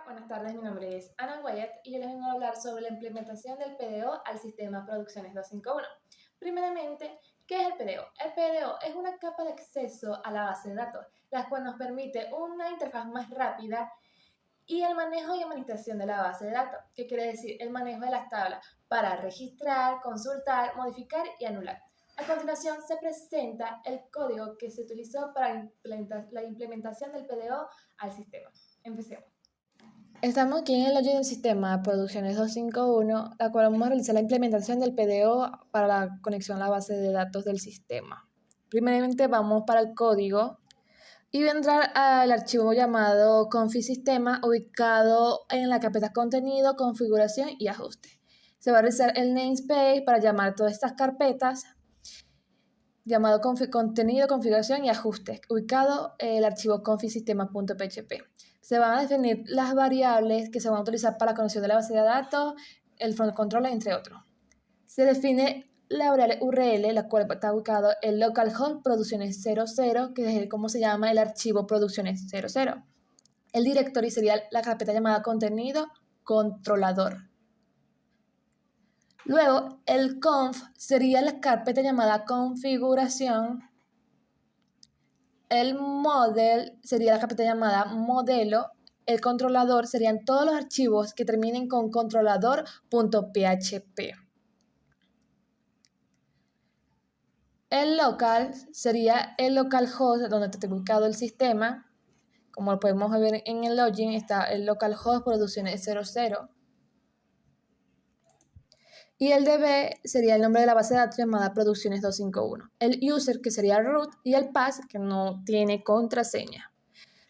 Buenas tardes, mi nombre es Ana Guayet y yo les vengo a hablar sobre la implementación del PDO al sistema Producciones 251. Primeramente, ¿qué es el PDO? El PDO es una capa de acceso a la base de datos, la cual nos permite una interfaz más rápida y el manejo y administración de la base de datos. ¿Qué quiere decir? El manejo de las tablas para registrar, consultar, modificar y anular. A continuación se presenta el código que se utilizó para la implementación del PDO al sistema. Empecemos. Estamos aquí en el login del sistema Producciones 251, la cual vamos a realizar la implementación del PDO para la conexión a la base de datos del sistema. Primeramente vamos para el código y voy a entrar al archivo llamado config-sistema ubicado en la carpeta contenido, configuración y ajuste. Se va a realizar el namespace para llamar todas estas carpetas llamado contenido, configuración y ajustes, ubicado el archivo config-sistema.php. Se van a definir las variables que se van a utilizar para la conexión de la base de datos, el front controller, entre otros. Se define la variable URL, la cual está ubicado el localhost producciones 00, que es como se llama el archivo producciones 00. El directory sería la carpeta llamada contenido controlador. Luego, el conf sería la carpeta llamada configuración. El model sería la carpeta llamada modelo. El controlador serían todos los archivos que terminen con controlador.php. El local sería el localhost donde está ubicado el sistema. Como lo podemos ver en el login, está el localhost producciones 00. Y el DB sería el nombre de la base de datos llamada Producciones 251. El user, que sería root, y el pass, que no tiene contraseña.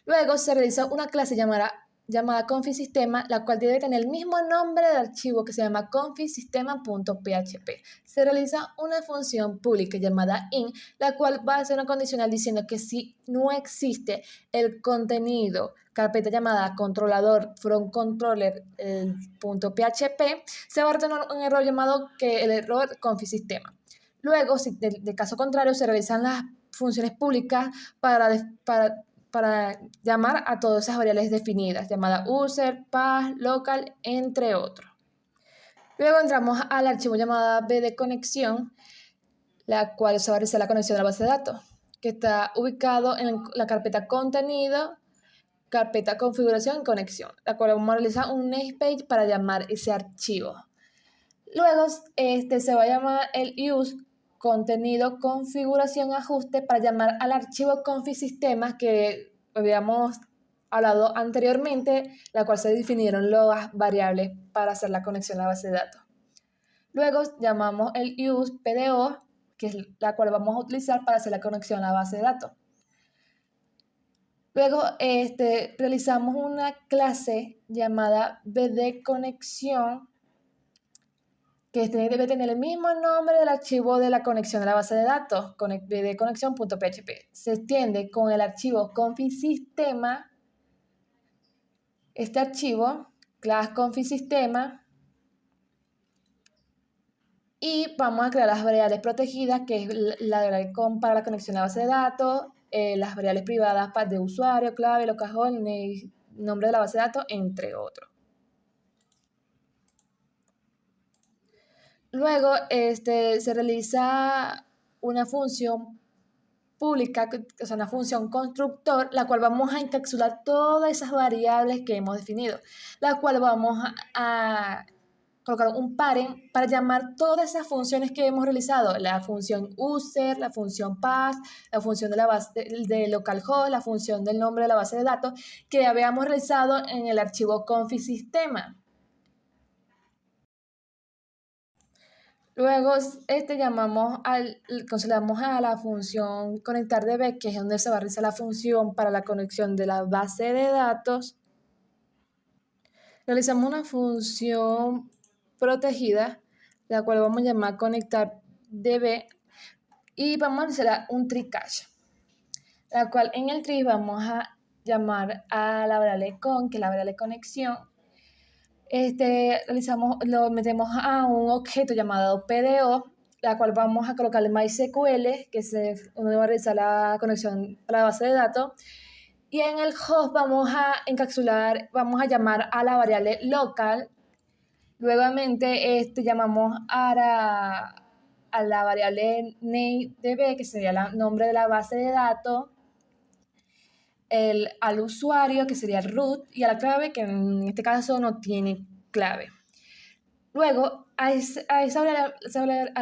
Luego se realiza una clase llamada config-sistema, la cual debe tener el mismo nombre del archivo que se llama config-sistema.php. Se realiza una función pública llamada in, la cual va a hacer una condicional diciendo que si no existe el contenido, carpeta llamada controlador from controller.php, se va a retornar un error llamado que el error config-sistema. Luego, si de caso contrario, se realizan las funciones públicas para llamar a todas esas variables definidas, llamada user, path, local, entre otros. Luego entramos al archivo llamado bd conexión, la cual se va a realizar la conexión de la base de datos, que está ubicado en la carpeta contenido, carpeta configuración y conexión, la cual vamos a realizar un namespace para llamar ese archivo. Luego se va a llamar el use contenido, configuración, ajuste para llamar al archivo config-sistema que habíamos hablado anteriormente, la cual se definieron las variables para hacer la conexión a la base de datos. Luego llamamos el use PDO, que es la cual vamos a utilizar para hacer la conexión a la base de datos. Luego realizamos una clase llamada bdconexión, que debe tener el mismo nombre del archivo de la conexión a la base de datos, bdconexión.php. Se extiende con el archivo config-sistema, este archivo, class config-sistema, y vamos a crear las variables protegidas, que es la variable para la conexión a la base de datos, las variables privadas de usuario, clave, localhost, nombre de la base de datos, entre otros. Luego se realiza una función pública, o sea, una función constructor, la cual vamos a encapsular todas esas variables que hemos definido, la cual vamos a colocar un parent para llamar todas esas funciones que hemos realizado, la función user, la función path, la función de la base de localhost, la función del nombre de la base de datos que habíamos realizado en el archivo config-sistema. Luego consideramos a la función conectar-db, que es donde se va a realizar la función para la conexión de la base de datos. Realizamos una función protegida, la cual vamos a llamar conectar-db, y vamos a realizar un tree cache, la cual en el tree vamos a llamar a la variable con, que es la variable conexión. Lo metemos a un objeto llamado PDO, la cual vamos a colocarle MySQL, que es donde va a realizar la conexión a la base de datos, Y en el host vamos a encapsular, vamos a llamar a la variable local. Luego llamamos a la variable nameDB, que sería el nombre de la base de datos, al usuario, que sería el root, y a la clave, que en este caso no tiene clave. Luego, a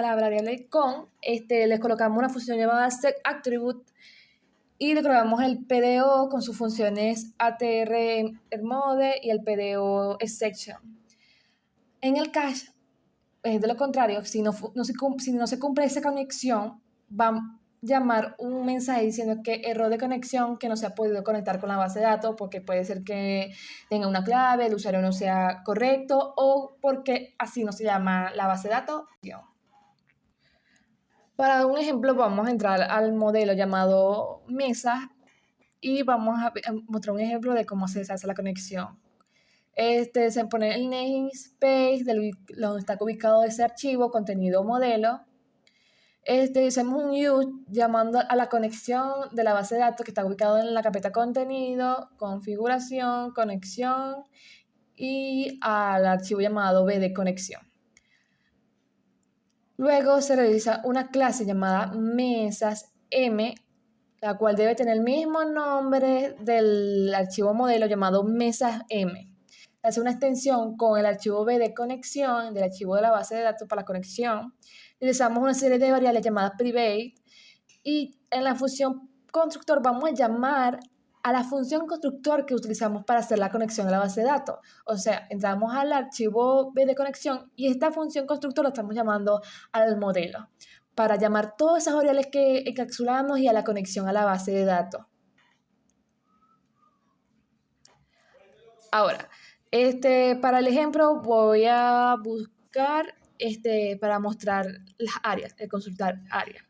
la variable con, les colocamos una función llamada setAttribute y le colocamos el PDO con sus funciones ATR-mode y el PDO exception. En el cache, de lo contrario, si no se cumple esa conexión, va a llamar un mensaje diciendo que error de conexión, que no se ha podido conectar con la base de datos porque puede ser que tenga una clave, el usuario no sea correcto o porque así no se llama la base de datos. Para un ejemplo, vamos a entrar al modelo llamado mesa y vamos a mostrar un ejemplo de cómo se hace la conexión. Se pone el namespace donde está ubicado ese archivo, contenido modelo. Hacemos un use llamando a la conexión de la base de datos que está ubicado en la carpeta contenido, configuración, conexión y al archivo llamado bd conexión. Luego se realiza una clase llamada mesas_m, la cual debe tener el mismo nombre del archivo modelo llamado mesas_m. Hace una extensión con el archivo bd conexión del archivo de la base de datos para la conexión. Utilizamos una serie de variables llamadas private y en la función constructor vamos a llamar a la función constructor que utilizamos para hacer la conexión a la base de datos. O sea, entramos al archivo bd conexión y esta función constructor la estamos llamando al modelo para llamar todas esas variables que encapsulamos y a la conexión a la base de datos. Ahora, para el ejemplo voy a buscar para mostrar las áreas, consultar áreas.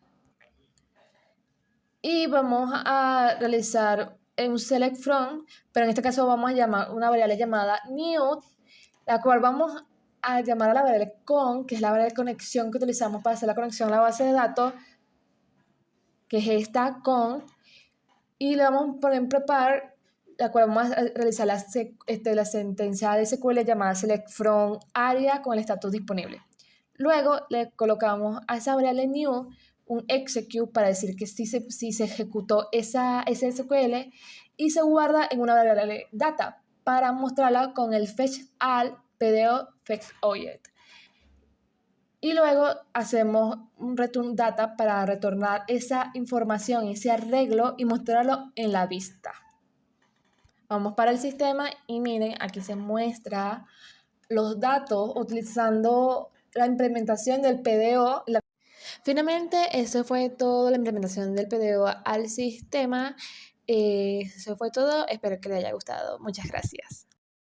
Y vamos a realizar un select from, pero en este caso vamos a llamar una variable llamada new, la cual vamos a llamar a la variable con, que es la variable de conexión que utilizamos para hacer la conexión a la base de datos, que es esta con, y le vamos a poner en prepare, la cual vamos a realizar la sentencia de SQL llamada select from area con el estatus disponible. Luego le colocamos a esa variable new un execute para decir que sí se ejecutó ese SQL y se guarda en una variable data para mostrarla con el fetch al PDO fetch object. Y luego hacemos un return data para retornar esa información, ese arreglo y mostrarlo en la vista. Vamos para el sistema y miren, aquí se muestra los datos utilizando la implementación del PDO. Finalmente, eso fue todo, la implementación del PDO al sistema. Eso fue todo, espero que les haya gustado. Muchas gracias.